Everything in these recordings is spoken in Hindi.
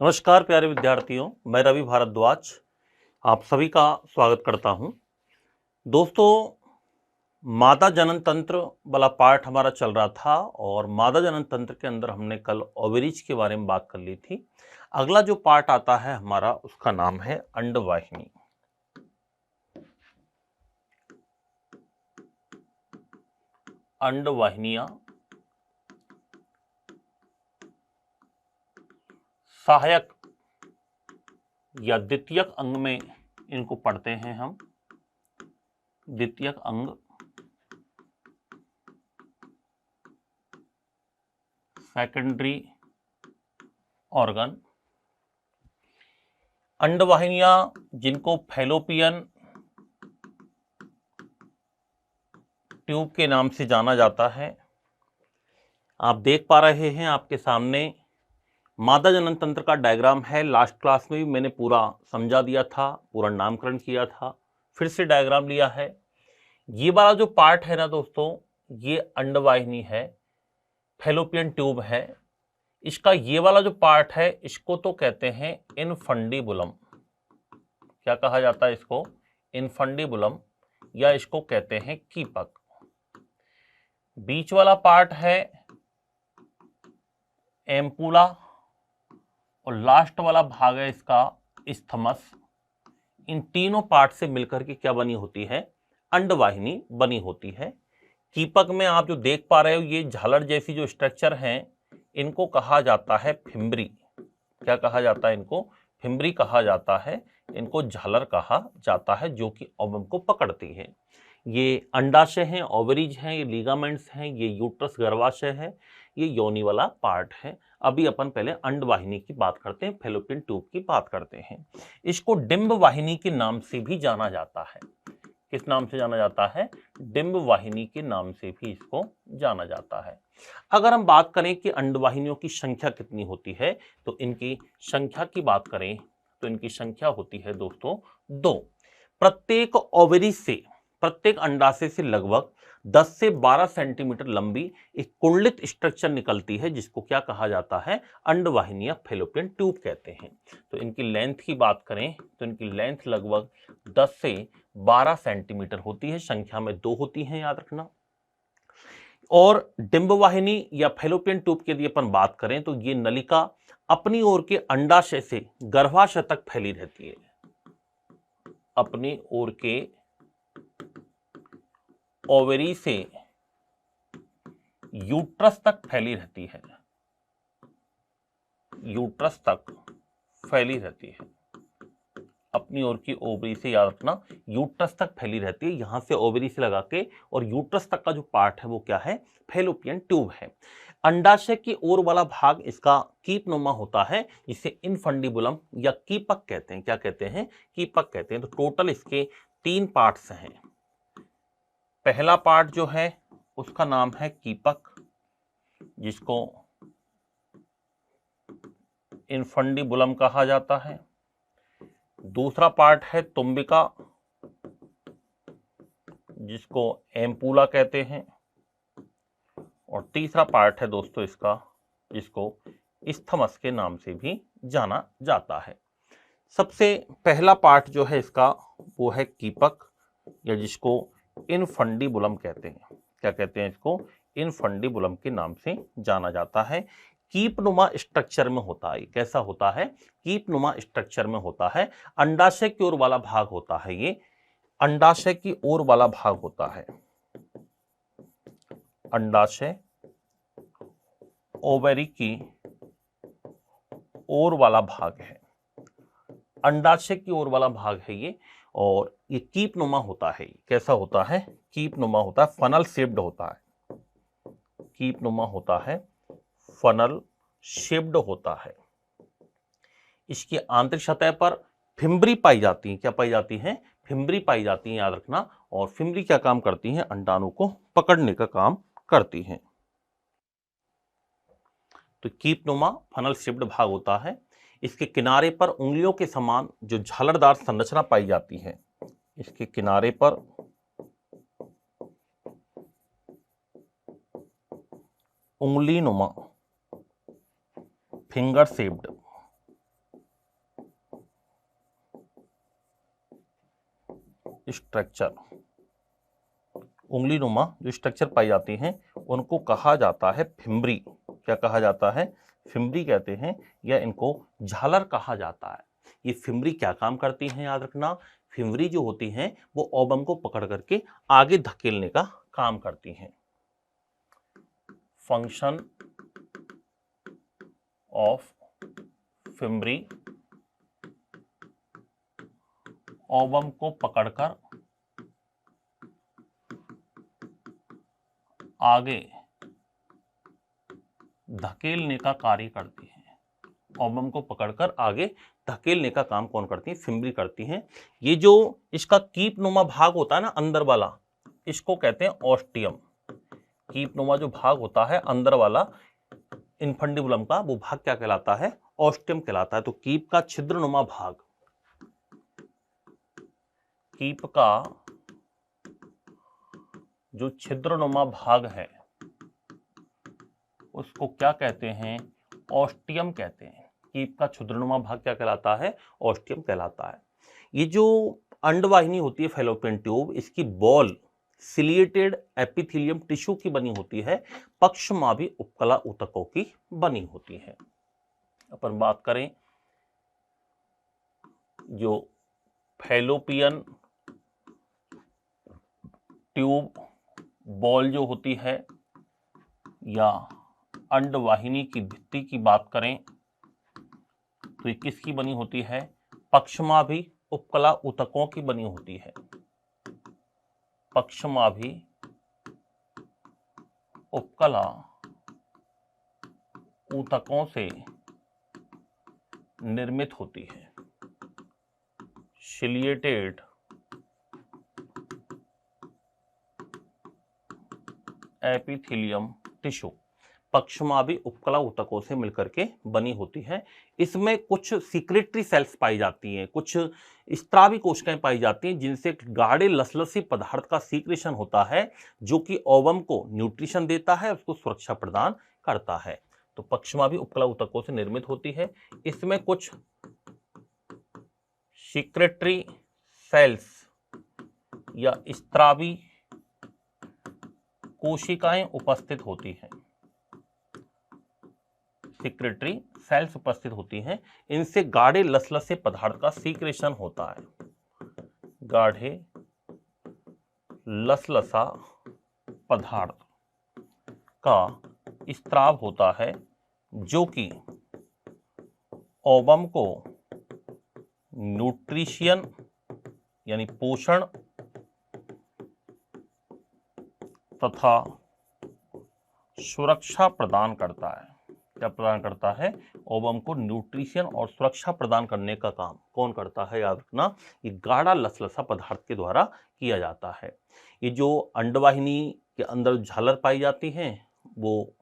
नमस्कार प्यारे विद्यार्थियों, मैं रवि भारद्वाज आप सभी का स्वागत करता हूं। दोस्तों, मादा जनन तंत्र वाला पार्ट हमारा चल रहा था और मादा जनन तंत्र के अंदर हमने कल ओवरीज के बारे में बात कर ली थी। अगला जो पार्ट आता है हमारा, उसका नाम है अंडवाहिनी। अंडवाहिनियां सहायक या द्वितीयक अंग में इनको पढ़ते हैं हम। द्वितीयक अंग सेकेंडरी ऑर्गन। अंडवाहिनियां जिनको फैलोपियन ट्यूब के नाम से जाना जाता है, आप देख पा रहे हैं आपके सामने मादा जनन तंत्र का डायग्राम है। लास्ट क्लास में भी मैंने पूरा समझा दिया था, पूरा नामकरण किया था, फिर से डायग्राम लिया है। ये वाला जो पार्ट है ना दोस्तों, ये अंडवाहिनी है, फैलोपियन ट्यूब है। इसका ये वाला जो पार्ट है, इसको तो कहते हैं इनफंडीबुलम। क्या कहा जाता है इसको? इनफंडीबुलम, या इसको कहते हैं कीपक। बीच वाला पार्ट है एम्पुला और लास्ट वाला भाग है इसका इस्थमस। इन तीनों पार्ट से मिलकर के क्या बनी होती है? अंडवाहिनी बनी होती है। कीपक में आप जो देख पा रहे हो, ये झालर जैसी जो स्ट्रक्चर हैं, इनको कहा जाता है फिम्बरी। क्या कहा जाता है इनको? फिम्बरी कहा जाता है। इनको झालर कहा जाता है, जो कि ओवम को पकड़ती है। ये अंडाशय हैं, ओवरीज हैं, ये लिगामेंट्स हैं, ये यूट्रस गर्भाशय है, ये योनि वाला पार्ट है। अभी अपन पहले अंडवाहिनी की बात करते हैं, फैलोपियन ट्यूब की बात करते हैं। इसको डिंब वाहिनी के नाम से भी जाना जाता है। किस नाम से जाना जाता है? डिंब वाहिनी के नाम से भी इसको जाना जाता है। अगर हम बात करें कि अंडवाहिनियों की संख्या कितनी होती है, तो इनकी संख्या की बात करें तो इनकी संख्या होती है दोस्तों 2। प्रत्येक ओवरी से, प्रत्येक अंडाशय से लगभग 10 से 12 सेंटीमीटर लंबी एक कुंडलित स्ट्रक्चर निकलती है, जिसको क्या कहा जाता है? अंडवाहिनी या फैलोपियन ट्यूब कहते हैं। तो इनकी लेंथ की बात करें तो इनकी लेंथ लगभग 10 से 12 सेंटीमीटर होती है। संख्या में 2 होती हैं, याद रखना। और डिंबवाहिनी या फैलोपियन ट्यूब की यदि अपन बात करें तो ये नलिका अपनी ओर के अंडाशय से गर्भाशय तक फैली रहती है। अपनी ओर के ओवरी से यूट्रस तक फैली रहती है। यूट्रस तक फैली रहती है। अपनी ओर की ओवरी से, याद रखना, यूट्रस तक फैली रहती है। यहां से ओवरी से लगा के और यूट्रस तक का जो पार्ट है वो क्या है? फैलोपियन ट्यूब है। अंडाशय की ओर वाला भाग इसका कीपनुमा होता है, जिसे इनफंडीबुलम या कीपक कहते हैं। क्या कहते हैं? कीपक कहते हैं। तो टोटल इसके 3 पार्ट्स हैं। पहला पार्ट जो है उसका नाम है कीपक, जिसको इनफंडीबुलम कहा जाता है। दूसरा पार्ट है तुम्बिका, जिसको एम्पूला कहते हैं। और तीसरा पार्ट है दोस्तों इसका, जिसको इस्थमस के नाम से भी जाना जाता है। सबसे पहला पार्ट जो है इसका वो है कीपक, या जिसको इनफंडीबुलम कहते हैं। क्या कहते हैं इसको? इनफंडीबुलम के नाम से जाना जाता है। कीपनुमा स्ट्रक्चर में होता है। कैसा होता है? कीपनुमा स्ट्रक्चर में होता है। अंडाशय की ओर वाला भाग होता है, ये अंडाशय की ओर वाला भाग होता है। अंडाशय ओवरी की ओर वाला भाग है। अंडाशय की ओर वाला भाग है ये, और ये कीपनुमा होता है। कैसा होता है? कीपनुमा होता है, फनल शेप्ड होता है। कीपनुमा होता है, फनल शेप्ड होता है। इसकी आंतरिक सतह पर फिम्बरी पाई जाती है। क्या पाई जाती है? फिम्बरी पाई जाती है, याद रखना। और फिम्बरी क्या काम करती है? अंडाणु को पकड़ने का काम करती है। तो कीपनुमा फनल शेप्ड भाग होता है। इसके किनारे पर उंगलियों के समान जो झालरदार संरचना पाई जाती है। इसके किनारे पर उंगली नुमा, फिंगर शेप्ड स्ट्रक्चर, उंगली नुमा जो स्ट्रक्चर पाई जाती हैं उनको कहा जाता है फिम्बरी। क्या कहा जाता है? फिम्बरी कहते हैं, या इनको झालर कहा जाता है। ये फिम्बरी क्या काम करती हैं याद रखना, फिम्बरी जो होती हैं वो ओवम को पकड़ करके आगे धकेलने का काम करती हैं। फंक्शन ऑफ फिम्बरी, ओवम को पकड़कर आगे धकेलने का कार्य करती हैं। ओवम को पकड़कर आगे धकेलने का काम कौन करती है? फिम्बरी करती हैं। ये जो इसका कीपनुमा भाग होता है ना अंदर वाला, इसको कहते हैं ऑस्टियम। कीपनुमा जो भाग होता है अंदर वाला इन्फंडिबुलम का, वो भाग क्या कहलाता है? ऑस्टियम कहलाता है। तो कीप का छिद्रनुमा भाग, कीप का जो छिद्रनुमा भाग है उसको क्या कहते हैं? ऑस्टियम कहते हैं। कीप का छिद्रनुमा भाग क्या कहलाता है? ऑस्टियम कहलाता है। ये जो अंडवाहिनी होती है फैलोपियन ट्यूब, इसकी बॉल सिलिएटेड एपिथेलियम टिश्यू की बनी होती है, पक्षमाभी उपकला ऊतकों की बनी होती है। अपन बात करें जो फैलोपियन ट्यूब बॉल जो होती है या अंडवाहिनी की भित्ति की बात करें तो ये किसकी बनी होती है? पक्षमाभी उपकला ऊतकों की बनी होती है। पक्षमाभी उपकला ऊतकों से निर्मित होती है। सिलिएटेड एपिथेलियम टिश्यू पक्षमाभी उपकला ऊतकों से मिलकर के बनी होती है। इसमें कुछ सीक्रेटरी सेल्स पाई जाती हैं, कुछ स्त्रावी कोशिकाएं पाई जाती हैं जिनसे गाढ़े लसलसी पदार्थ का सीक्रेशन होता है जो कि ओवम को न्यूट्रिशन देता है, उसको सुरक्षा प्रदान करता है। तो पक्षमाभी उपकला ऊतकों से निर्मित होती है। इसमें कुछ सीक्रेटरी सेल्स या स्त्रावी कोशिकाएं उपस्थित होती हैं। सीक्रेटरी सेल्स उपस्थित होती हैं, इनसे गाढ़े लसलसे पदार्थ का सीक्रेशन होता है। गाढ़े लसलसा पदार्थ का स्त्राव होता है जो कि ओवम को न्यूट्रिशन यानी पोषण तथा सुरक्षा प्रदान करता है। क्या प्रदान करता है? ओवम को न्यूट्रिशन और सुरक्षा प्रदान करने का काम कौन करता है? याद रखना, ये गाढ़ा लसलसा पदार्थ के द्वारा किया जाता है। ये जो अंडवाहिनी के अंदर झालर पाई जाती हैं वो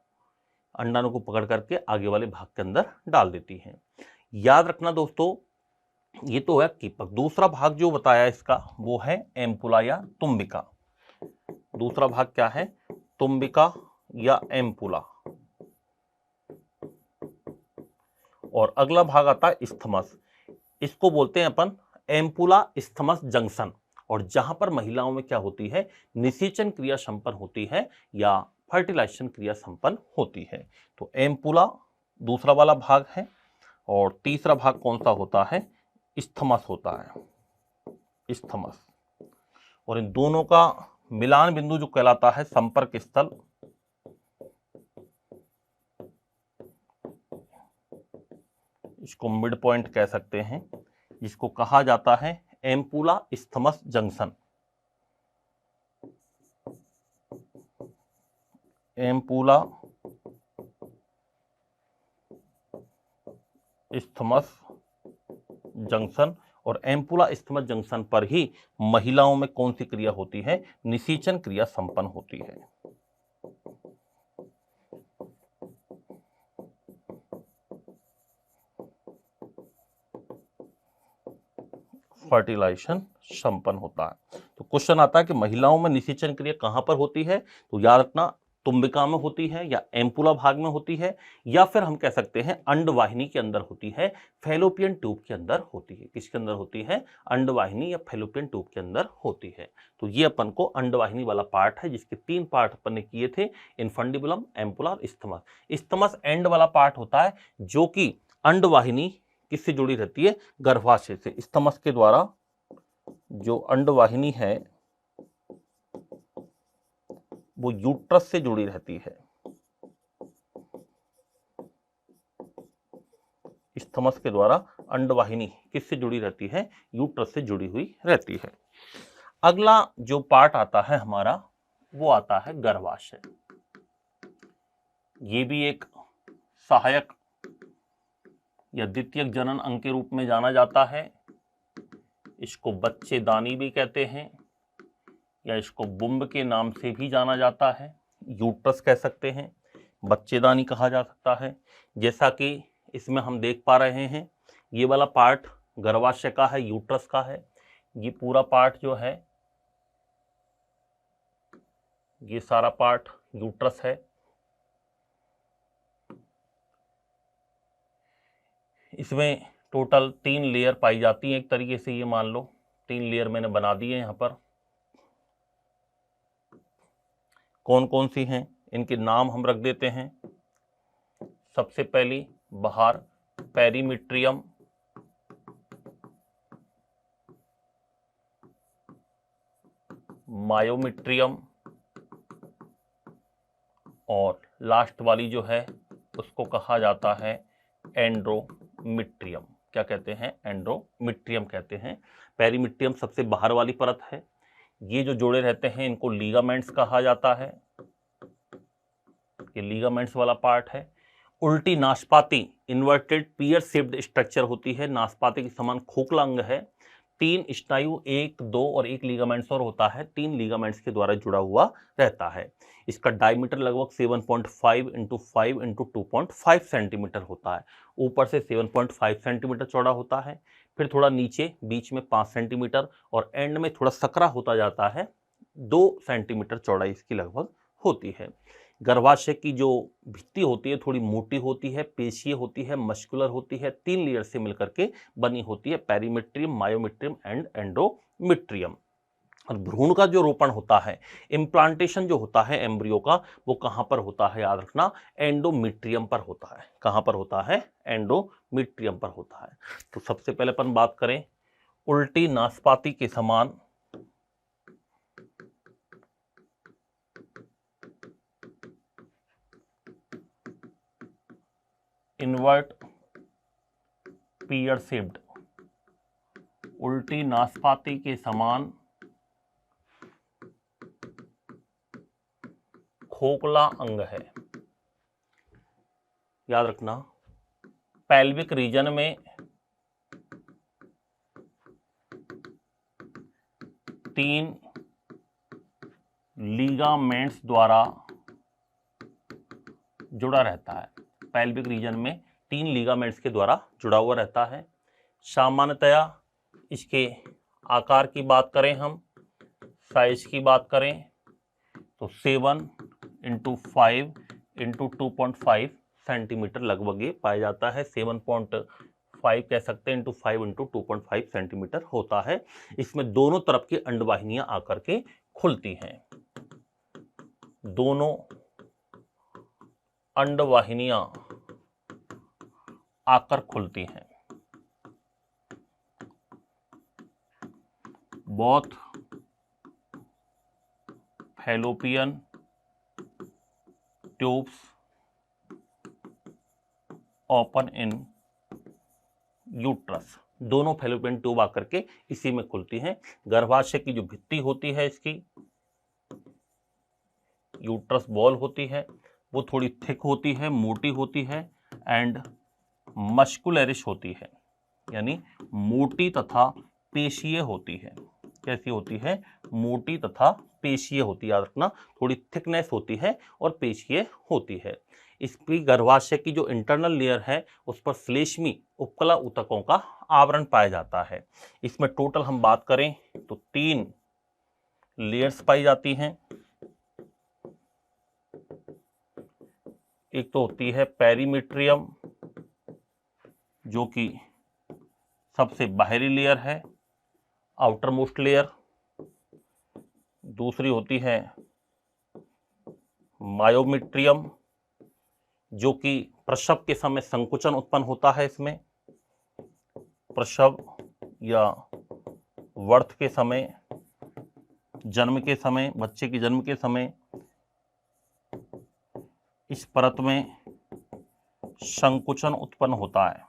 अंडाणु को पकड़ करके आगे वाले भाग के अंदर डाल देती हैं। याद रखना दोस्तों, ये तो है कीपक। दूसरा भाग जो बताया इसका वो है एम्पुला या तुम्बिका। दूसरा भाग क्या है? तुम्बिका या एम्पुला। और अगला भाग आता है इस्थमस। इसको बोलते हैं अपन एम्पुला इस्थमस जंक्शन। और जहां पर महिलाओं में क्या होती है? निषेचन क्रिया संपन्न होती है या फर्टिलाइजेशन क्रिया संपन्न होती है। तो एम्पुला दूसरा वाला भाग है और तीसरा भाग कौन सा होता है? इस्थमस होता है, इस्थमस। और इन दोनों का मिलान बिंदु जो कहलाता है संपर्क स्थल, इसको मिड पॉइंट कह सकते हैं, जिसको कहा जाता है ampulla isthmus junction. Ampulla isthmus junction. और एम्पुला इस्थमस जंक्शन पर ही महिलाओं में कौन सी क्रिया होती है? निषेचन क्रिया संपन्न होती है। फर्टिलाइजेशन संपन्न होता है। तो क्वेश्चन आता है कि महिलाओं में निषेचन क्रिया कहां पर होती है? तो याद रखना तुम्बिका में होती है या एम्पुला भाग में होती है, या फिर हम कह सकते हैं अंडवाहिनी के अंदर होती है, फैलोपियन ट्यूब के अंदर होती है। किसके अंदर होती है? अंडवाहिनी या फैलोपियन ट्यूब के अंदर होती है। तो ये अपन को अंडवाहिनी वाला पार्ट है, जिसके 3 पार्ट अपन ने किए थे, इन्फंडिबुलम, एम्पुला और इस्थमस। इस्थमस एंड वाला पार्ट होता है जो कि अंडवाहिनी किससे जुड़ी रहती है? गर्भाशय से। इस्थमस के द्वारा जो अंडवाहिनी है वो यूट्रस से जुड़ी रहती है। इस्थमस के द्वारा अंडवाहिनी किससे जुड़ी रहती है? यूट्रस से जुड़ी हुई रहती है। अगला जो पार्ट आता है हमारा, वो आता है गर्भाशय। ये भी एक सहायक या द्वितीयक जनन अंग के रूप में जाना जाता है। इसको बच्चेदानी भी कहते हैं, या इसको बुम्ब के नाम से भी जाना जाता है। यूट्रस कह सकते हैं, बच्चेदानी कहा जा सकता है। जैसा कि इसमें हम देख पा रहे हैं, ये वाला पार्ट गर्भाशय का है, यूट्रस का है। ये पूरा पार्ट जो है, ये सारा पार्ट यूट्रस है। इसमें टोटल 3 लेयर पाई जाती हैं। एक तरीके से ये मान लो 3 लेयर मैंने बना दिए यहाँ पर। कौन कौन सी हैं, इनके नाम हम रख देते हैं। सबसे पहली बाहर पेरीमीट्रियम, मायोमीट्रियम, और लास्ट वाली जो है उसको कहा जाता है एंड्रोमिट्रियम। क्या कहते हैं? एंड्रोमिट्रियम कहते हैं। पेरीमीट्रियम सबसे बाहर वाली परत है। ये जो जोड़े रहते हैं इनको लीगामेंट्स कहा जाता है। ये लीगामेंट्स वाला पार्ट है। उल्टी नाशपाती, इन्वर्टेड पियर शेप्ड स्ट्रक्चर होती है, नाशपाती के समान खोखला अंग है। 3 स्नायु, 1, 2 और 1 लीगामेंट्स और होता है। 3 लीगामेंट्स के द्वारा जुड़ा हुआ रहता है। इसका डायमीटर लगभग 7.5 × 5 × 2.5 सेंटीमीटर होता है। ऊपर से 7.5 सेंटीमीटर चौड़ा होता है, फिर थोड़ा नीचे बीच में 5 सेंटीमीटर और एंड में थोड़ा सकरा होता जाता है। 2 सेंटीमीटर चौड़ाई इसकी लगभग होती है। गर्भाशय की जो भित्ति होती है थोड़ी मोटी होती है, पेशीय होती है, मस्कुलर होती है, 3 लेयर से मिलकर के बनी होती है, पेरीमीट्रियम, मायोमीट्रियम एंड एंडोमीट्रियम। और भ्रूण का जो रोपण होता है, इम्प्लांटेशन जो होता है एम्ब्रियो का, वो कहाँ पर होता है? याद रखना, एंडोमीट्रियम पर होता है। कहाँ पर होता है? एंडोमीट्रियम पर होता है। तो सबसे पहले अपन बात करें उल्टी नाशपाती के समान इन्वर्ट पियर शेप्ड, उल्टी नाशपाती के समान खोखला अंग है। याद रखना, पेल्विक रीजन में 3 लीगामेंट्स द्वारा जुड़ा रहता है। पेल्विक रीजन में 3 लीगामेंट्स के द्वारा जुड़ा हुआ रहता है। सामान्यतया इसके आकार की बात करें, हम साइज की बात करें तो 7 × 5 × 2.5 सेंटीमीटर लगभग ये पाया जाता है। 7.5 कह सकते हैं, × 5 × 2.5 सेंटीमीटर होता है। इसमें दोनों तरफ की अंडवाहिनियां आकर के खुलती हैं। दोनों अंडवाहिनियां आकर खुलती हैं। Both fallopian tubes open in uterus. दोनों फैलोपियन ट्यूब आकर के इसी में खुलती हैं। गर्भाशय की जो भित्ति होती है इसकी, यूट्रस बॉल होती है, वो थोड़ी थिक होती है, मोटी होती है एंड मस्कुलरिश होती है, यानी मोटी तथा पेशीय होती है। कैसी होती है? मोटी तथा पेशीय होती है। याद रखना, थोड़ी थिकनेस होती है और पेशीय होती है। इसकी गर्भाशय की जो इंटरनल लेयर है उस पर श्लेष्मी उपकला ऊतकों का आवरण पाया जाता है। इसमें टोटल हम बात करें तो 3 लेयर्स पाई जाती हैं। एक तो होती है पेरीमीट्रियम जो कि सबसे बाहरी लेयर है, आउटर मोस्ट लेयर। दूसरी होती है मायोमीट्रियम जो कि प्रसव के समय संकुचन उत्पन्न होता है। इसमें प्रसव या वर्त के समय, जन्म के समय, बच्चे के जन्म के समय इस परत में संकुचन उत्पन्न होता है,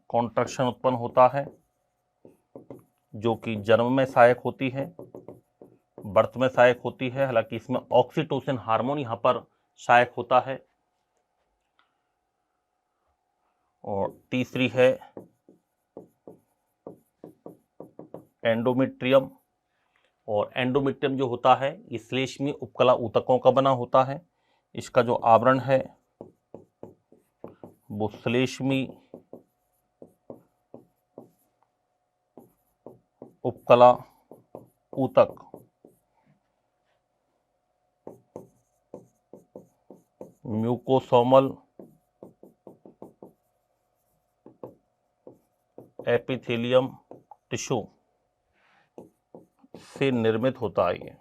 कॉन्ट्रैक्शन उत्पन्न होता है जो कि जन्म में सहायक होती है, बर्थ में सहायक होती है। हालांकि इसमें ऑक्सीटोसिन हार्मोन यहां पर सहायक होता है। और तीसरी है एंडोमेट्रियम। और एंडोमेट्रियम जो होता है ये श्लेष्मी उपकला ऊतकों का बना होता है। इसका जो आवरण है वो श्लेष्मी उपकला ऊतक म्यूकोसोमल एपिथेलियम टिश्यू से निर्मित होता है ये।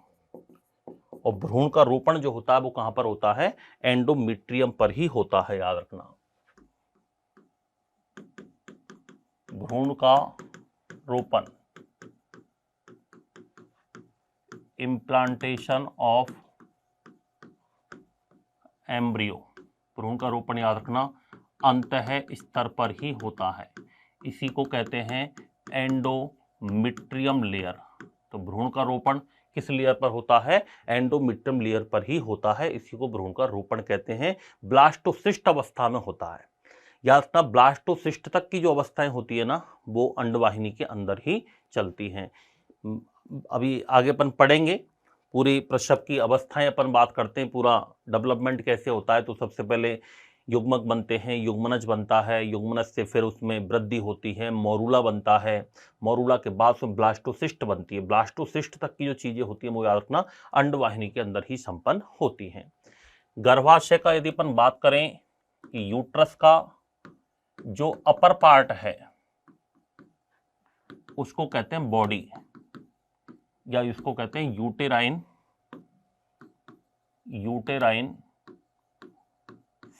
और भ्रूण का रोपण जो होता है वो कहां पर होता है? एंडोमेट्रियम पर ही होता है, याद रखना। भ्रूण का रोपण, इम्प्लांटेशन ऑफ एम्ब्रियो, भ्रूण का रोपण याद रखना अंतः स्तर पर ही होता है। इसी को कहते हैं एंडोमेट्रियम लेयर। तो भ्रूण का रोपण किस लेयर पर होता है? एंडोमेट्रियम लेयर पर ही होता है। इसी को भ्रूण का रोपण कहते हैं। ब्लास्टोसिस्ट अवस्था में होता है। याद रखना ब्लास्टोसिस्ट तक की जो अवस्थाएं होती है ना वो अंडवाहिनी के अंदर ही चलती हैं। अभी आगे अपन पढ़ेंगे पूरी प्रसव की अवस्थाएं, अपन बात करते हैं पूरा डेवलपमेंट कैसे होता है। तो सबसे पहले युग्मक बनते हैं, युग्मनज बनता है, युग्मनज से फिर उसमें वृद्धि होती है, मोरूला बनता है, मोरूला के बाद उसमें ब्लास्टोसिस्ट बनती है। ब्लास्टोसिस्ट तक की जो चीजें होती हैं वो याद रखना अंडवाहिनी के अंदर ही संपन्न होती हैं। गर्भाशय का यदि अपन बात करें कि यूट्रस का जो अपर पार्ट है उसको कहते हैं बॉडी, या इसको कहते हैं यूटेराइन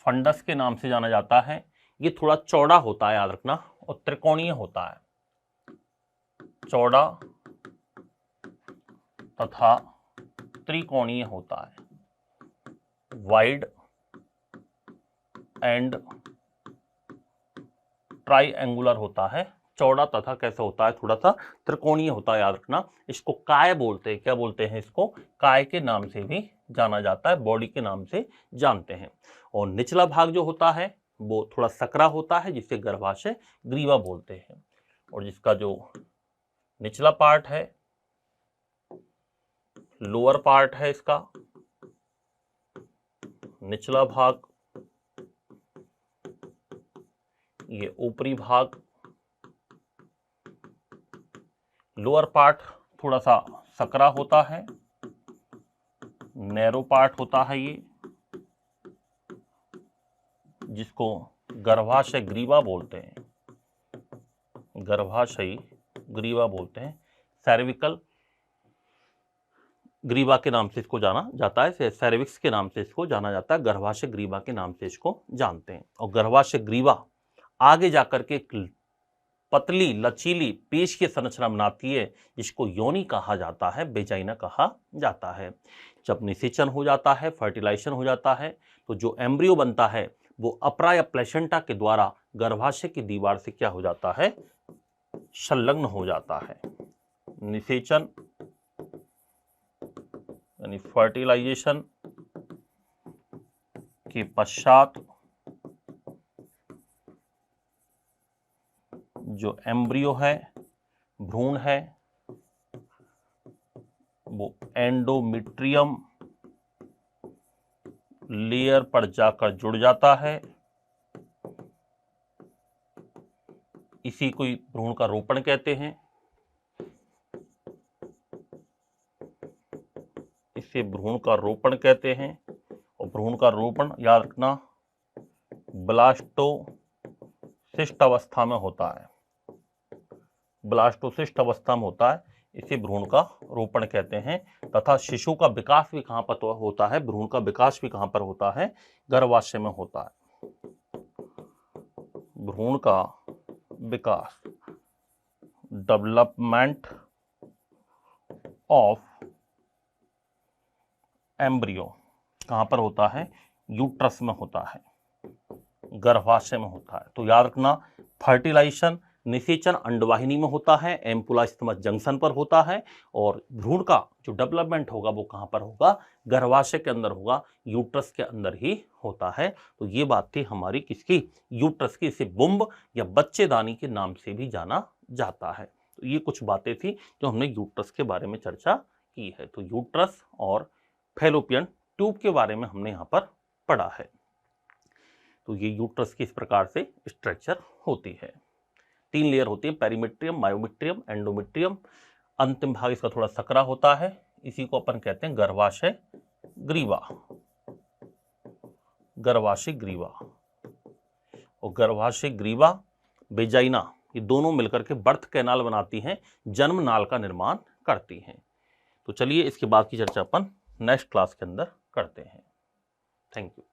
फंडस के नाम से जाना जाता है। ये थोड़ा चौड़ा होता है, याद रखना, और त्रिकोणीय होता है। चौड़ा तथा त्रिकोणीय होता है, वाइड एंड ट्राइएंगुलर होता है। चौड़ा तथा कैसे होता है? थोड़ा सा त्रिकोणीय होता है, याद रखना। इसको काय बोलते हैं। क्या बोलते हैं इसको? काय के नाम से भी जाना जाता है, बॉडी के नाम से जानते हैं। और निचला भाग जो होता है वो थोड़ा सकरा होता है जिसे गर्भाशय ग्रीवा बोलते हैं। और जिसका जो निचला पार्ट है, लोअर पार्ट है इसका, निचला भाग, ये ऊपरी भाग, लोअर पार्ट थोड़ा सा सकरा होता है, नैरो पार्ट होता है ये, जिसको गर्भाशय ग्रीवा बोलते हैं, गर्भाशयी ग्रीवा बोलते हैं। सर्विकल ग्रीवा के नाम से इसको जाना जाता है, सर्विक्स के नाम से इसको जाना जाता है, गर्भाशय ग्रीवा के नाम से इसको जानते हैं। और गर्भाशय ग्रीवा आगे जाकर के एक पतली लचीली पेश की संरचना बनाती है जिसको योनि कहा जाता है, वेजाइना कहा जाता है। जब निषेचन हो जाता है, फर्टिलाइजेशन हो जाता है, तो जो एम्ब्रियो बनता है वो अपरा या प्लेसेंटा के द्वारा गर्भाशय की दीवार से क्या हो जाता है? संलग्न हो जाता है। निषेचन यानी फर्टिलाइजेशन के पश्चात जो एम्ब्रियो है, भ्रूण है, वो एंडोमेट्रियम लेयर पर जाकर जुड़ जाता है। इसी को भ्रूण का रोपण कहते हैं। इसे भ्रूण का रोपण कहते हैं। और भ्रूण का रोपण याद रखना ब्लास्टोसिस्ट अवस्था में होता है, ब्लास्टोसिस्ट अवस्था में होता है, इसे भ्रूण का रोपण कहते हैं। तथा शिशु का विकास भी कहां पर होता है, भ्रूण का विकास भी कहां पर होता है, गर्भाशय में होता है। भ्रूण का विकास, डेवलपमेंट ऑफ एम्ब्रियो कहां पर होता है, यूट्रस में होता है, गर्भाशय में होता है। तो याद रखना फर्टिलाइजेशन, निषेचन अंडवाहिनी में होता है, एम्पुला स्थिमस जंक्शन पर होता है, और भ्रूण का जो डेवलपमेंट होगा वो कहां पर होगा, गर्भाशय के अंदर होगा, यूट्रस के अंदर ही होता है। तो ये बात थी हमारी किसकी, यूट्रस की। इसे बुम्ब या बच्चेदानी के नाम से भी जाना जाता है। तो ये कुछ बातें थी जो हमने यूट्रस के बारे में चर्चा की है। तो यूट्रस और फैलोपियन ट्यूब के बारे में हमने यहाँ पर पढ़ा है। तो ये यूट्रस की इस प्रकार से स्ट्रक्चर होती है। 3 लेयर होती है, पेरीमेट्रियम, मायोमेट्रियम, एंडोमेट्रियम। अंतिम भाग इसका थोड़ा सकरा होता है, इसी को अपन कहते हैं गर्भाशय ग्रीवा, गर्भाशय ग्रीवा। और गर्भाशय ग्रीवा, वेजाइना, ये दोनों मिलकर के बर्थ कैनाल बनाती हैं, जन्म नाल का निर्माण करती हैं। तो चलिए इसके बाद की चर्चा अपन नेक्स्ट क्लास के अंदर करते हैं। Thank you.